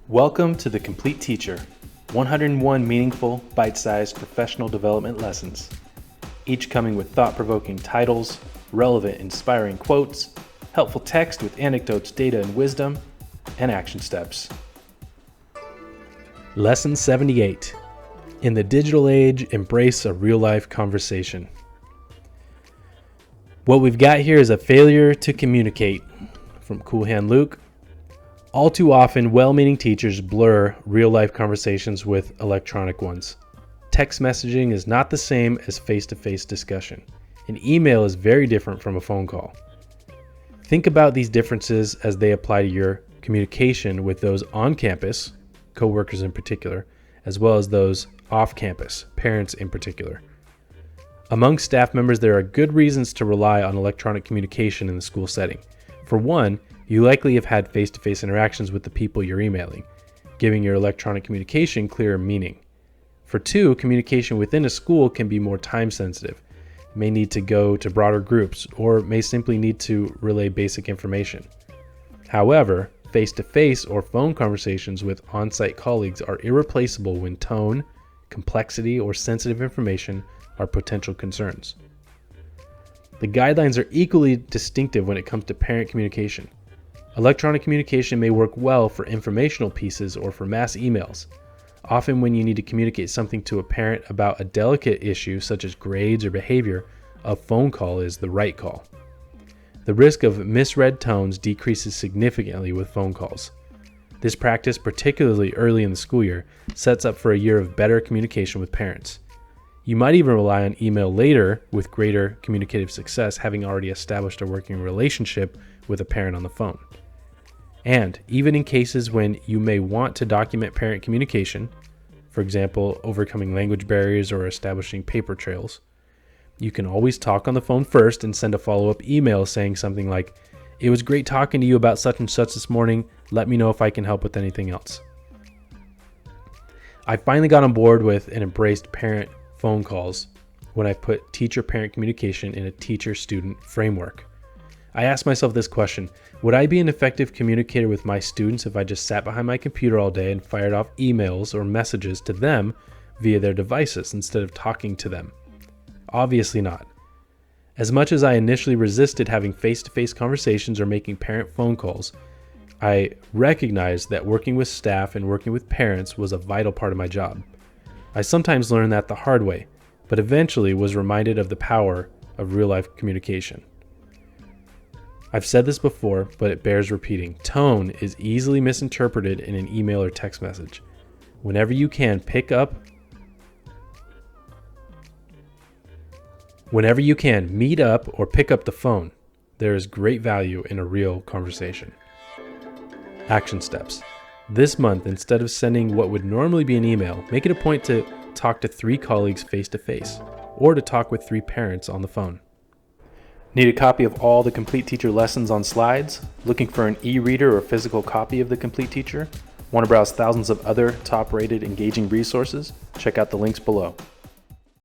Welcome to The Complete Teacher, 101 meaningful, bite-sized professional development lessons, each coming with thought-provoking titles, relevant, inspiring quotes, helpful text with anecdotes, data, and wisdom, and action steps. Lesson 78. In the digital age, embrace a real-life conversation. What we've got here is a failure to communicate, from Cool Hand Luke. All too often, well-meaning teachers blur real-life conversations with electronic ones. Text messaging is not the same as face-to-face discussion. An email is very different from a phone call. Think about these differences as they apply to your communication with those on campus, coworkers in particular, as well as those off campus, parents in particular. Among staff members, there are good reasons to rely on electronic communication in the school setting. For one, you likely have had face-to-face interactions with the people you're emailing, giving your electronic communication clearer meaning. For two, communication within a school can be more time-sensitive, may need to go to broader groups, or may simply need to relay basic information. However, face-to-face or phone conversations with on-site colleagues are irreplaceable when tone, complexity, or sensitive information are potential concerns. The guidelines are equally distinctive when it comes to parent communication. Electronic communication may work well for informational pieces or for mass emails. Often when you need to communicate something to a parent about a delicate issue such as grades or behavior, a phone call is the right call. The risk of misread tones decreases significantly with phone calls. This practice, particularly early in the school year, sets up for a year of better communication with parents. You might even rely on email later with greater communicative success, having already established a working relationship with a parent on the phone. And even in cases when you may want to document parent communication, for example, overcoming language barriers or establishing paper trails, you can always talk on the phone first and send a follow-up email saying something like, "It was great talking to you about such and such this morning. Let me know if I can help with anything else." I finally got on board with and embraced parent phone calls when I put teacher-parent communication in a teacher-student framework. I asked myself this question: would I be an effective communicator with my students if I just sat behind my computer all day and fired off emails or messages to them via their devices instead of talking to them? Obviously not. As much as I initially resisted having face-to-face conversations or making parent phone calls, I recognized that working with staff and working with parents was a vital part of my job. I sometimes learned that the hard way, but eventually was reminded of the power of real-life communication. I've said this before, but it bears repeating. Tone is easily misinterpreted in an email or text message. Whenever you can, meet up or pick up the phone. There is great value in a real conversation. Action steps. This month, instead of sending what would normally be an email, make it a point to talk to 3 colleagues face-to-face, or to talk with 3 parents on the phone. Need a copy of all the Complete Teacher lessons on slides? Looking for an e-reader or physical copy of the Complete Teacher? Want to browse thousands of other top-rated, engaging resources? Check out the links below.